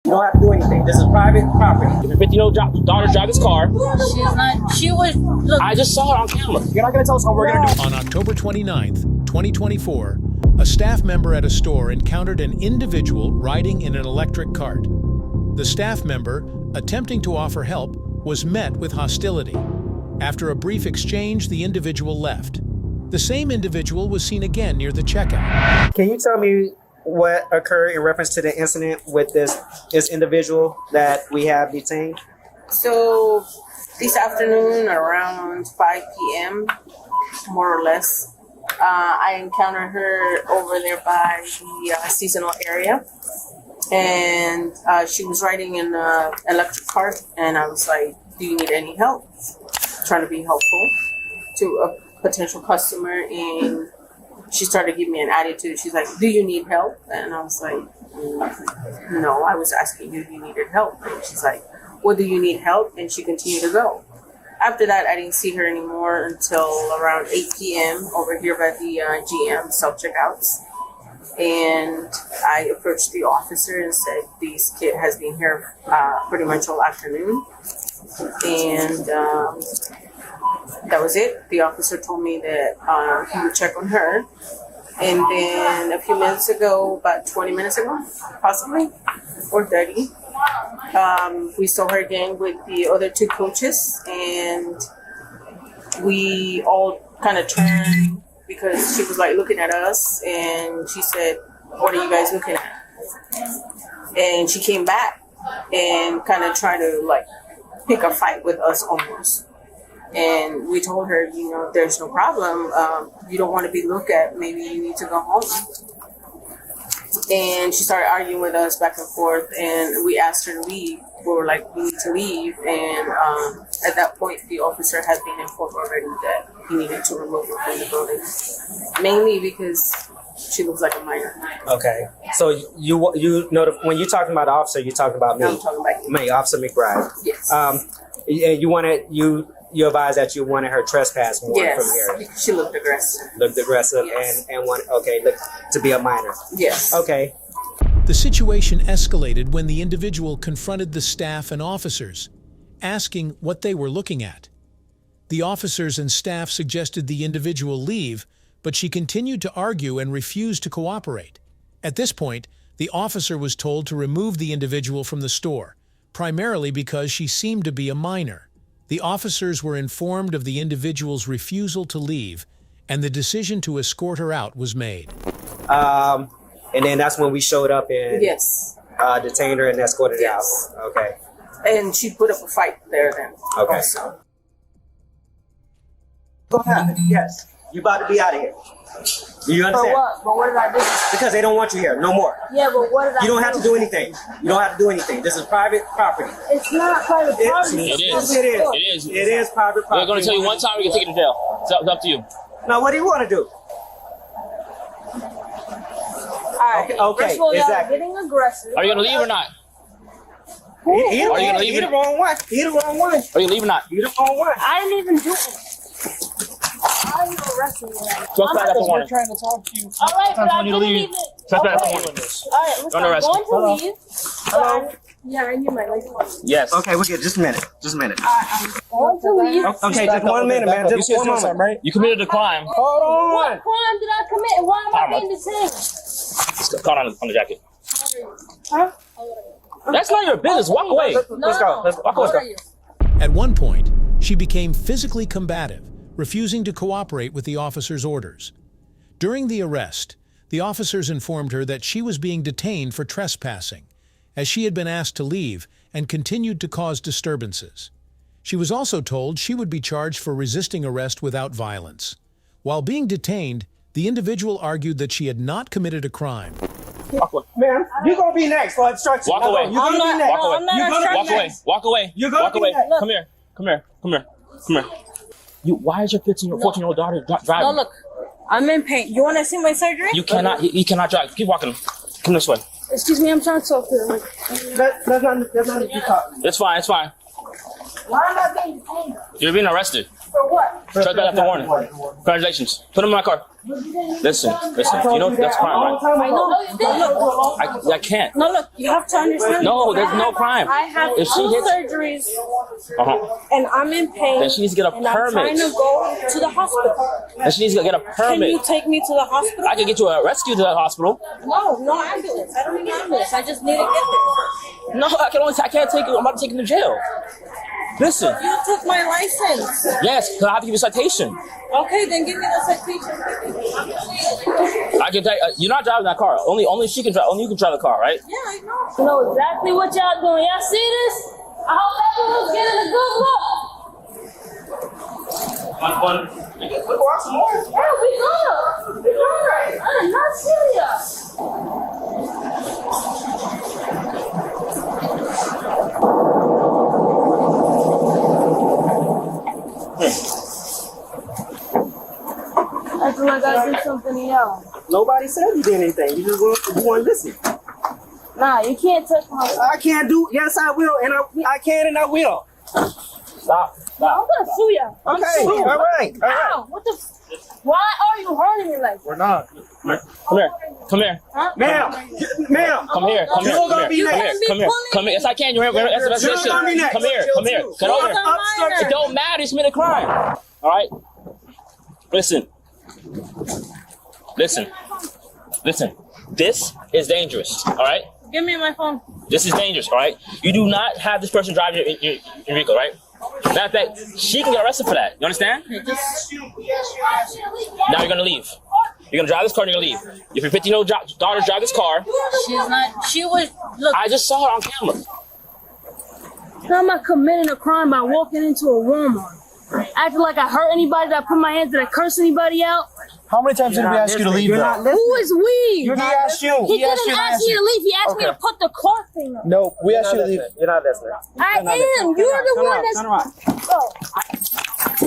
You don't have to do anything. This is private property. If your 15-year-old daughter drive this car, She's not. She was. Look. I just saw it on camera. You're not going to tell us what we're going to do. On October 29th, 2024, a staff member at a store encountered an individual riding in an electric cart. The staff member, attempting to offer help, was met with hostility. After a brief exchange, the individual left. The same individual was seen again near the checkout. Can you tell me what occurred in reference to the incident with this individual that we have detained? So this afternoon around 5 p.m., more or less, I encountered her over there by the seasonal area. And she was riding in an electric cart. And I was like, do you need any help? Trying to be helpful to a potential customer. And she started giving me an attitude. She's like, do you need help? And I was like, no, I was asking you if you needed help. And she's like, well, do you need help? And she continued to go. After that, I didn't see her anymore until around 8 p.m. over here by the GM self-checkouts. And I approached the officer and said, this kid has been here pretty much all afternoon. And that was it. The officer told me that he would check on her. And then a few minutes ago, about 20 minutes ago, possibly, or 30, we saw her again with the other two coaches. And we all kind of turned because she was like looking at us. And she said, what are you guys looking at? And she came back and kind of tried to like pick a fight with us almost. And we told her, you know, there's no problem. You don't want to be looked at. Maybe you need to go home. And she started arguing with us back and forth. And we asked her to leave. We were like, we need to leave. And at that point, the officer had been informed already that he needed to remove her from the building. Mainly because she looks like a minor. Okay. So you know when you're talking about the officer, you're talking about me. I'm talking about you. Me, Officer McBride. Yes. You advised that you wanted her trespass warrant from here. Yes. She looked aggressive. Looked aggressive Yes. and look to be a minor. Yes. Okay. The situation escalated when the individual confronted the staff and officers, asking what they were looking at. The officers and staff suggested the individual leave, but she continued to argue and refused to cooperate. At this point, the officer was told to remove the individual from the store, primarily because she seemed to be a minor. The officers were informed of the individual's refusal to leave, and the decision to escort her out was made. And then that's when we showed up and detained her and escorted her out. Okay. And she put up a fight there then. Okay. Also. Go ahead. Yes. You about to be out of here. You understand? For what? But what did I do? Because they don't want you here. No more. Yeah, but what did I do? You don't have to do anything. You don't have to do anything. This is private property. It's not private property. It is. Yes, it is. It is. It is private property. We're going to tell you one time, we can take it to jail. It's up to you. Now, what do you want to do? Alright. Okay, First of all, y'all are exactly. getting aggressive. Are you going to leave or not? He Are you gonna leave He it? the wrong one. He the wrong one. Are you going to leave or not? He the wrong one. I didn't even do it. Why are you arresting me? Trespass after warning. trying to talk to you. Alright, but I you to didn't leave. even... Trespass after Okay. warning. Alright, listen, Don't I'm arrest going me. to leave. Hello? Yeah, I need my license. Yes. Okay, we'll get just a minute. Just a minute. I'm going to leave. Okay, just 1 minute, man. Just 1 moment. right? You committed a crime. Hold on. What crime did I commit and why am I Karma. being detained? It's caught on the jacket. Huh? That's not your business. Walk away. Let's go. Let's Walk away. Who are you? At one point, she became physically combative, refusing to cooperate with the officers' orders. During the arrest, the officers informed her that she was being detained for trespassing, as she had been asked to leave and continued to cause disturbances. She was also told she would be charged for resisting arrest without violence. While being detained, the individual argued that she had not committed a crime. Walk away. Man, you're going to be next for instruction. Walk away. You're going to be next. Walk away. I'm not You're gonna Walk away. Walk away. You're gonna Walk be away. next. Come here. Come here. Come here. Come here. You. Why is your 14-year-old daughter driving? No, look. I'm in pain. You want to see my surgery? You cannot. You cannot drive. Keep walking. Come this way. Excuse me, I'm trying to talk to them. That's not to be talking. It's fine. It's fine. Why am I being detained? You're being arrested. For what? Trespass after warning. Congratulations. Put him in my car. Listen. You know that's crime, right? I know. I can't. No, look, you have to understand. No, there's no crime. I have If she two hits- surgeries, Uh-huh. and I'm in pain. Then she needs to get a and I'm permit. trying to go to the hospital. And she needs to get a Can you permit. take me to the hospital? I can get you a rescue to that hospital. No ambulance. I don't need ambulance. I just need to get there. No, I can't take you. I'm about to take you to jail. Listen. You took my license. Yes, because I have to give you a citation. Okay, then give me the citation. I can take. You're not driving that car. Only she can drive. Only you can drive the car, right? Yeah, I know. You know exactly what y'all doing. Y'all see this? I hope everyone's getting a good look. We can walk some more. Yeah, we good. I'm not serious. I feel like I did something to y'all. Nobody said you did anything. You just want to listen. Nah, you can't touch my. I can't do. Yes, I will, and I can, and I will. Stop. I'm gonna sue you. Okay. All right. Ow, what the? Why are you hurting me like that? We're not. Come here. Huh? Ma'am. Come here. You're gonna be next. Come here. Yes, I can. You're that's You're gonna be next. Come here. Get over here. It don't matter. You committed a crime. All right. Listen. This is dangerous. All right. Give me my phone. This is dangerous. All right. You do not have this person driving your vehicle, right? Matter of fact, she can get arrested for that. You understand? Now you're gonna leave. You're gonna drive this car and you're gonna leave. If your 15-year-old daughter drive this car, She's not. She was. Look, I just saw her on camera. how am I committing a crime by walking into a Walmart? Acting like I hurt anybody? Did I put my hands? Did I curse anybody out? How many times did we ask you to leave, though? Who is we? He asked you. He didn't ask me to leave. He asked me to put the car thing up. No, we asked you to leave. You're not listening. I am. You're the one that's. Turn around. Oh.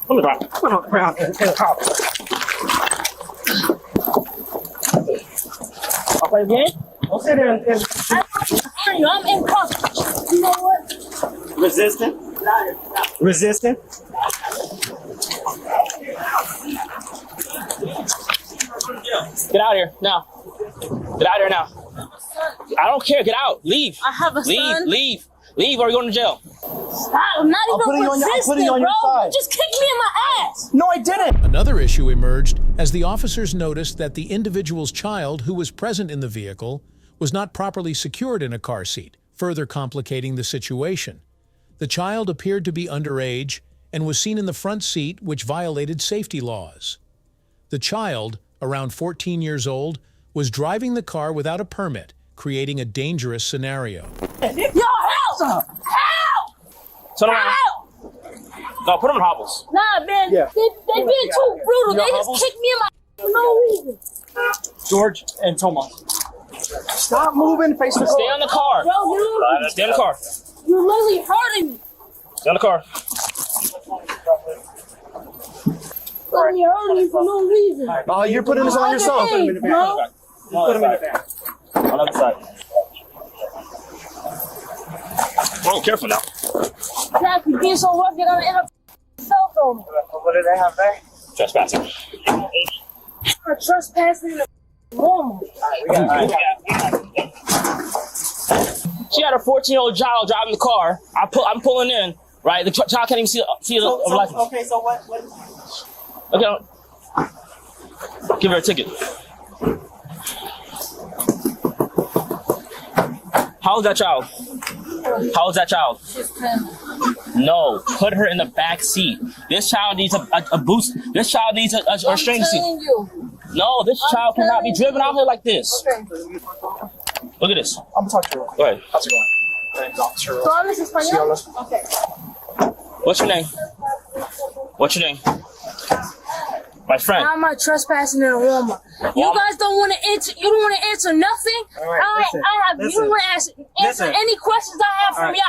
Come on, around. I'll play a game. Don't sit there and I'm in cuffs. You know what? resisting. Resisting. Get out of here now. Get out of here now. I don't care. Get out. Leave. I have a son. Leave, or you're going to jail. Stop. I'm not even putting you on your- I'm resisting, putting you on your bro. side. You just kicked me in my ass. No, I didn't. Another issue emerged as the officers noticed that the individual's child who was present in the vehicle was not properly secured in a car seat, further complicating the situation. The child appeared to be underage and was seen in the front seat, which violated safety laws. The child, around 14 years old, was driving the car without a permit, creating a dangerous scenario. Yo, help! Help! Turn around. Help! No, put them in hobbles. Nah, man. Yeah. They being too brutal. They just hobbles? kicked me in my for no reason. George and Tomas. Stop moving. Face the Stay on the car. Bro, Stay on the car. you're literally hurting me. Stay on the car. You're hurting me for no reason. Oh, you're putting this on yourself. Hey, bro. Put them in the back. On the other side. Oh, careful now. Exactly. Being so rough, you're gonna end up cell phone. What do they have there? Trespassing. For trespassing in a Walmart. She had a 14-year-old child driving the car. I'm pulling in, right? The child can't even see the license. Okay, so what? Okay. Give her a ticket. How old is that child? How old is that child? She's 10. No, put her in the back seat. This child needs a boost. This child needs a restraining seat. telling you. No, this child cannot be driven out here like this. Okay. Look at this. I'm gonna talk to you. Go ahead. How's it going? ¿Tú hablas español? Okay. What's your name? What's your name? My friend. I'm not trespassing in a Walmart. You guys don't want to answer. You don't want to answer nothing. All right, listen, You don't want to answer listen. any questions I have from All right.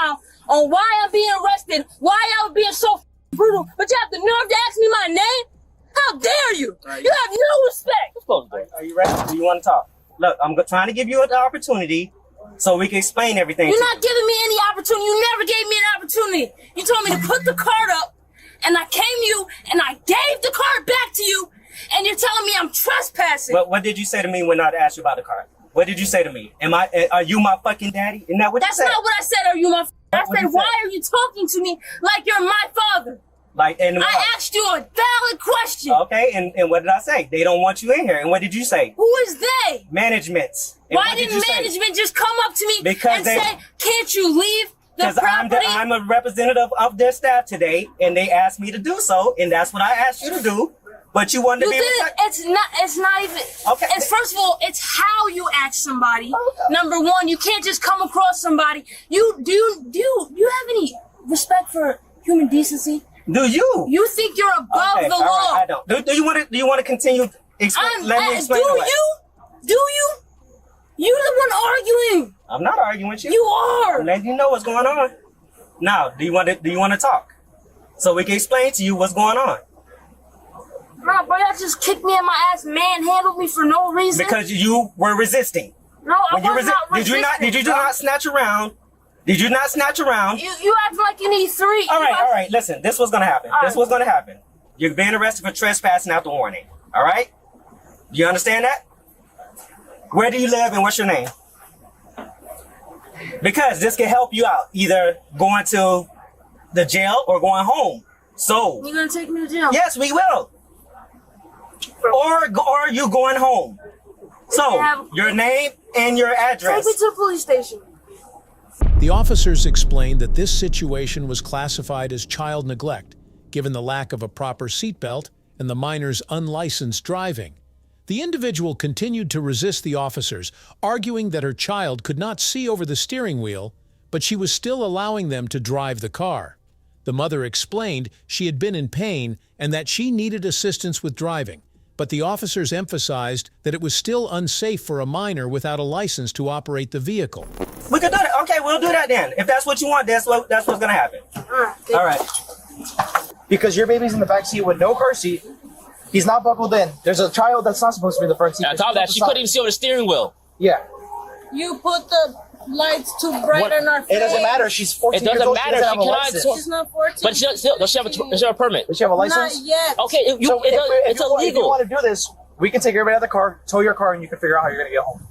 y'all on why I'm being arrested, why y'all being so brutal. But you have the nerve to ask me my name? How dare you? Right. You have no respect. Close the door. Are you ready? Do you want to talk? look, I'm trying to give you an opportunity so we can explain everything. You're not giving me any opportunity. You never gave me an opportunity. You told me to put the card up, and I came to you, and I gave the card back to you, and you're telling me I'm trespassing. What did you say to me when I asked you about the card? What did you say to me? Are you my fucking daddy? Isn't that what That's you said? not what I said. Are you my? I What'd said, you say? why are you talking to me like you're my father? Like, and I asked you a valid question. Okay, and what did I say? They don't want you in here. And what did you say? Who is they? Management. And Why what did didn't you say? management just come up to me Because and they- say, can't you leave the Because property? I'm a representative of their staff today, and they asked me to do so, and that's what I asked you to do. But you wanted to You be. didn't. It's not even. Okay. It's first of all, it's how you ask somebody. Number one, you can't just come across somebody. You have any respect for human decency? Do you? You think you're above Okay, the all law? right, I don't. Do you want to continue? Let me explain. Do away. you? Do you? You're the one arguing. I'm not arguing with you. You are. I'm letting you know what's going on. Now, do you want to talk so we can explain to you what's going on? Nah, bro, that just kicked me in my ass, manhandled me for no reason. Because you were resisting. No, I When you was not resisting. Did you not snatch around? Did you not snatch around? You act like you need three. All right. Listen, this was gonna happen. All This right. was gonna happen. You're being arrested for trespassing after warning. All right? Do you understand that? Where do you live and what's your name? Because this can help you out, either going to the jail or going home. So, You gonna take me to jail? yes, we will. Or you going home. So, your name and your address. Take me to the police station. The officers explained that this situation was classified as child neglect, given the lack of a proper seatbelt and the minor's unlicensed driving. The individual continued to resist the officers, arguing that her child could not see over the steering wheel, but she was still allowing them to drive the car. The mother explained she had been in pain and that she needed assistance with driving, but the officers emphasized that it was still unsafe for a minor without a license to operate the vehicle. We could do that. Okay, we'll do that then. If that's what you want, that's what's gonna happen. All right. Because your baby's in the back seat with no car seat. He's not buckled in. There's a child that's not supposed to be in the front seat. On top of that, she couldn't even see over the steering wheel. Yeah. You put the lights too bright in our face. It doesn't matter. She's 14 It doesn't years old. matter. She doesn't have She a cannot- license. She's not 14. But she does she have a permit? Does she have a Not license? yet. Okay, So if it's you illegal. want to do this, we can take everybody out of the car, tow your car, and you can figure out how you're going to get home.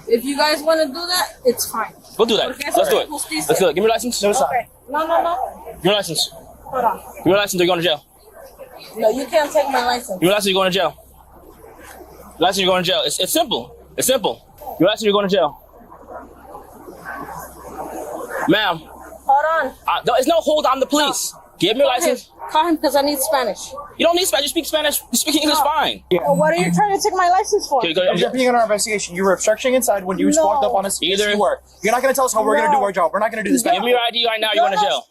If you guys want to do that, it's fine. We'll do that. Okay, Let's do it. sorry. Let's do it. Give me your license. No, it's not. Okay. No. Give me your license. Hold on. Give me your license or you're going to jail. No, you can't take my license. Give me your license or you're going to jail. License, you're going to jail. It's simple. It's simple. Your license, you're going to jail. Ma'am, Hold on. there's no hold on the police. Give me your license. Call him because I need Spanish. You don't need Spanish. You speak Spanish. You speak English fine. Well, what are you trying to take my license for? Okay, go, You're being in our investigation. You were obstructing inside when you No. walked up on us. Yes, Either- you were. You're not going to tell us how we're going to do our job. We're not going to do this. Give me your ID right now. You're going to jail.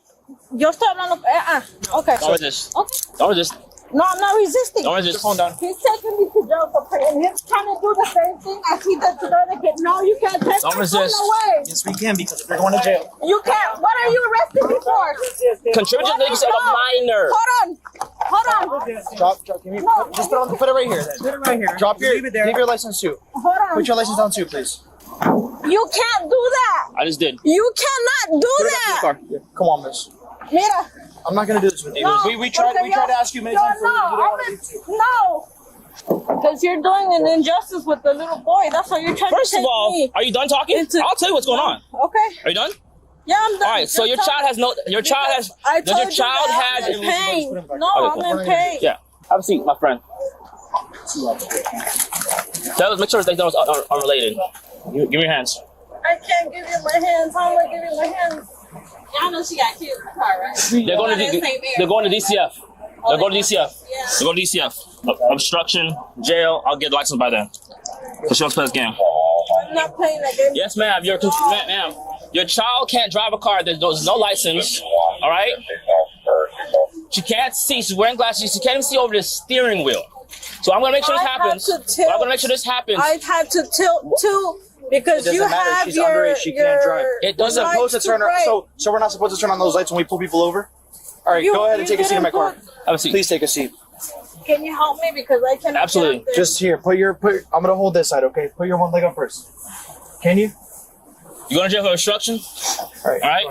Yo estoy hablando. Okay. Don't resist. Okay. Don't resist. No, I'm not resisting. Don't resist. Phone down. He's taking me to jail for praying. He's trying to do the same thing as he did to the other kid. No, you can't take Don't my phone resist. away. Yes, we can because you're going to jail. You can't. What are you arresting me for? Contribute to the legal of a minor. Hold on. Drop. Give me. Just put it right here. Then. Put it right here. Drop your. Leave it there. Give your license too. Hold on. Put your license down too, please. You can't do that. I just did. You cannot do that. Yeah. Come on, miss. Mira. I'm not going to do this with you. No. We tried to ask you many times. No. Because you're doing an injustice with the little boy. That's how you're trying First to take of all, me. are you done talking? I'll tell you what's going on. Okay. Are you done? Yeah, I'm done. All right. So your child has no. Your child has. I Does told your child you that has? I'm in pain. No, Okay, I'm in pain. Yeah. Have a seat, my friend. Make sure they don't unrelated. Give me your hands. I can't give you my hands. How am I give you my hands? Y'all know she got kids in the car, right? They're going to DCF. They're going to DCF. Yeah. They're going to DCF. Obstruction, jail. I'll get the license by then. So she wants to play this game. I'm not playing that game. Yes, ma'am. Ma'am. Your child can't drive a car. There's no license. All right. She can't see. She's wearing glasses. She can't even see over the steering wheel. So I'm gonna make sure this happens. I'm gonna make sure this happens. I've had to tilt too because It you doesn't matter. have She's your, underage. She can't drive. It doesn't lights Supposed to turn too her, bright. so we're not supposed to turn on those lights when we pull people over? All right, You- go ahead and you take a seat in my didn't car. Have a seat. Please take a seat. Can you help me because I cannot? Absolutely. get up there. Just here, I'm gonna hold this side, okay? Put your one leg up first. Can you? You going to jail for obstruction? All right. All right.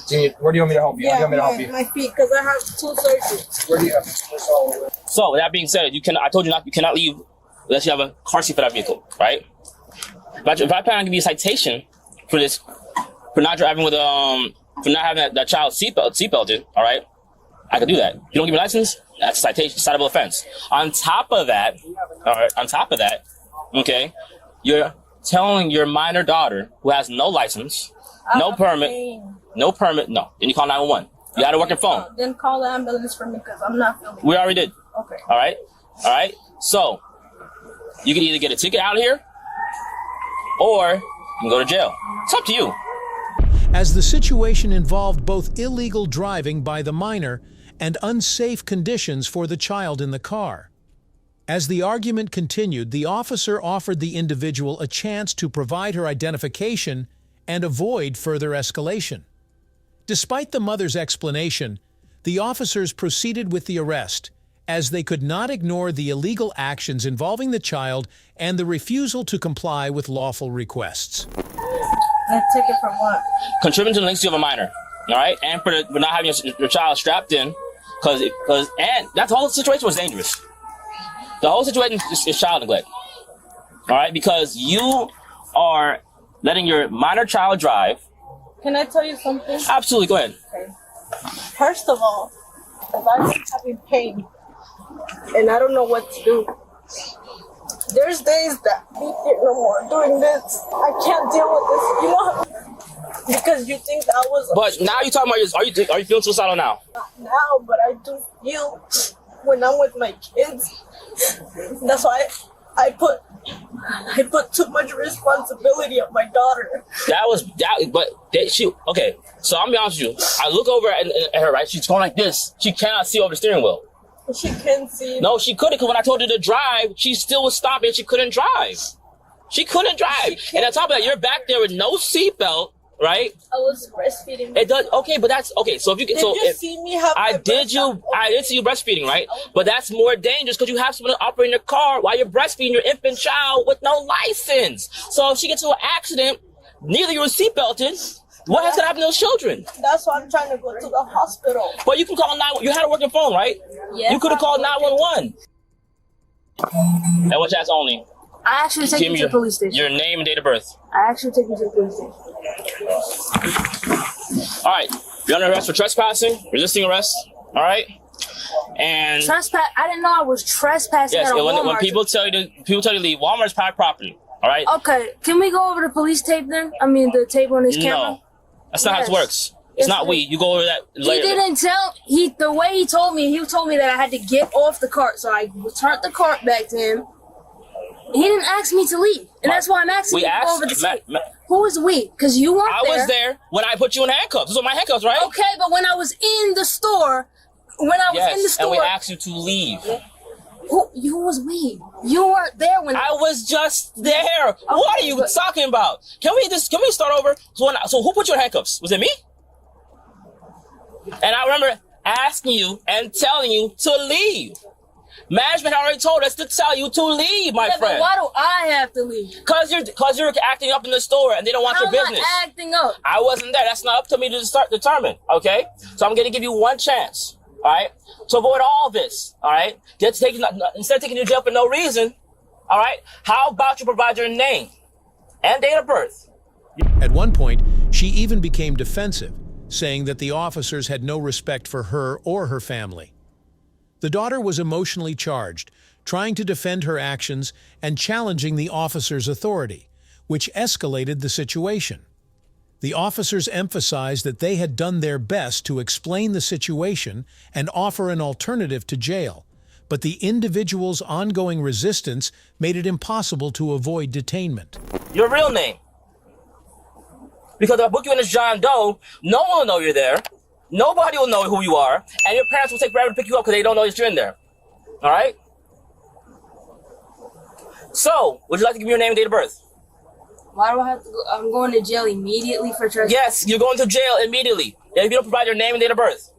Go ahead. Where do you want me to help you? How do you want me to help you? my feet because I have 2 surgeries. Where do you have this all? So with that being said, you can. I told you not. You cannot leave unless you have a car seat for that vehicle, right? But if I plan on giving you a citation for this, for not driving with for not having that child's seatbelted, all right, I can do that. If you don't give me a license, that's a citation, citable offense. On top of that, all right. On top of that, okay, you're telling your minor daughter who has no license, no permit, no. Then you call 911. You got a working phone. Then call the ambulance for me because I'm not feeling. We already did. Okay. All right. All right. So you can either get a ticket out of here, or you can go to jail. It's up to you. As the situation involved both illegal driving by the minor and unsafe conditions for the child in the car. As the argument continued, the officer offered the individual a chance to provide her identification and avoid further escalation. Despite the mother's explanation, the officers proceeded with the arrest, as they could not ignore the illegal actions involving the child and the refusal to comply with lawful requests. A ticket for what? Contributing to the delinquency of a minor, all right, and for not having your child strapped in, because that whole situation was dangerous. The whole situation is child neglect, all right, because you are letting your minor child drive. Can I tell you something? Absolutely, go ahead. Okay. First of all, if I'm having pain and I don't know what to do, there's days that I can't no more doing this. I can't deal with this, you know, because you think that was. But now you're talking about are you feeling suicidal now? Not now, but I do feel when I'm with my kids. That's why I put too much responsibility on my daughter. Okay. So I'm gonna be honest with you. I look over at her, right? She's going like this. She cannot see over the steering wheel. She can see. No, she couldn't, because when I told her to drive, she still was stopping. She couldn't drive. She couldn't drive. And on top of that, you're back there with no seatbelt, right? I was breastfeeding. It does. Okay, but that's okay. So if you can, see me have I did see you breastfeeding, right? But that's more dangerous because you have someone operating your car while you're breastfeeding your infant child with no license. So if she gets into an accident, neither you were seatbelted. What has to happen to those children? That's why I'm trying to go to the hospital. But you can call 911. You had a working phone, right? Yes. You could have called 911. And what that's only. I actually take you to the police station. Your name and date of birth. I actually take you to the police station. All right. You're under arrest for trespassing, resisting arrest. All right. And Trespass. I didn't know I was trespassing at a Walmart. When people tell you to leave, Walmart's private property. All right. Okay. Can we go over the police tape then? I mean, the tape on his camera. No, that's not how it works. It's not we. You go over that later. He didn't tell. The way he told me that I had to get off the cart, so I returned the cart back to him. He didn't ask me to leave, and that's why I'm asking you to go over the tape. Who is we? Because you weren't there. I was there when I put you in handcuffs. Those are my handcuffs, right? Okay, but when I was in the store, and we asked you to leave. Who was we? You weren't there when I was just there. Okay, what are you talking about? Can we start over? So who put you in handcuffs? Was it me? And I remember asking you and telling you to leave. Management already told us to tell you to leave, my friend. But why do I have to leave? Because you're acting up in the store and they don't want your business. How am I acting up? I wasn't there. That's not up to me to determine. Okay, so I'm gonna give you one chance. All right, to avoid all this. All right, instead of taking you to jail for no reason. All right, how about you provide your name and date of birth? At one point, she even became defensive, saying that the officers had no respect for her or her family. The daughter was emotionally charged, trying to defend her actions and challenging the officers' authority, which escalated the situation. The officers emphasized that they had done their best to explain the situation and offer an alternative to jail, but the individual's ongoing resistance made it impossible to avoid detainment. Your real name. Because if I book you in as John Doe, no one will know you're there. Nobody will know who you are, and your parents will take forever to pick you up because they don't know that you're in there. All right? So, would you like to give me your name and date of birth? Why do I have to go? I'm going to jail immediately for trespassing? Yes, you're going to jail immediately if you don't provide your name and date of birth.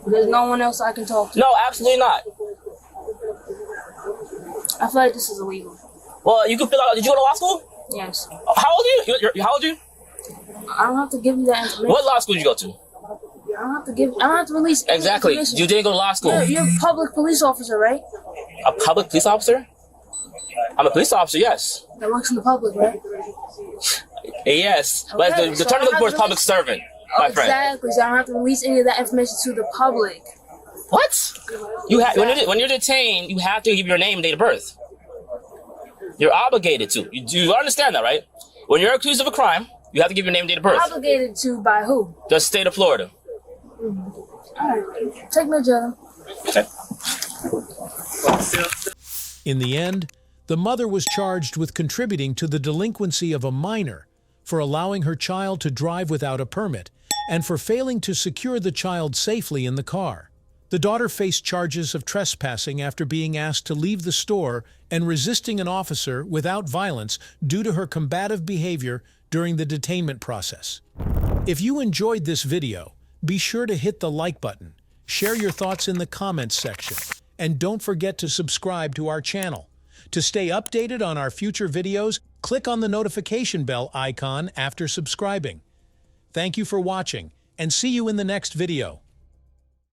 There's no one else I can talk to. No, absolutely not. I feel like this is illegal. Well, you can fill out. Did you go to law school? Yes. How old are you? How old are you? I don't have to give you that information. What law school did you go to? I don't have to release any Exactly. information. You didn't go to law school. You're a public police officer, right? A public police officer? I'm a police officer, yes. That works in the public, right? Yes, but Okay, the so term I of the have board to is public release- servant, my friend. Exactly. So I don't have to release any of that information to the public. What? You have when you're detained, you have to give your name and date of birth. You're obligated to. You understand that, right? When you're accused of a crime, you have to give your name and date of birth. Obligated to by who? The state of Florida. Alright. Take me to jail. Okay. In the end, the mother was charged with contributing to the delinquency of a minor for allowing her child to drive without a permit and for failing to secure the child safely in the car. The daughter faced charges of trespassing after being asked to leave the store and resisting an officer without violence due to her combative behavior during the detainment process. If you enjoyed this video, be sure to hit the like button, share your thoughts in the comments section, and don't forget to subscribe to our channel. To stay updated on our future videos, click on the notification bell icon after subscribing. Thank you for watching, and see you in the next video.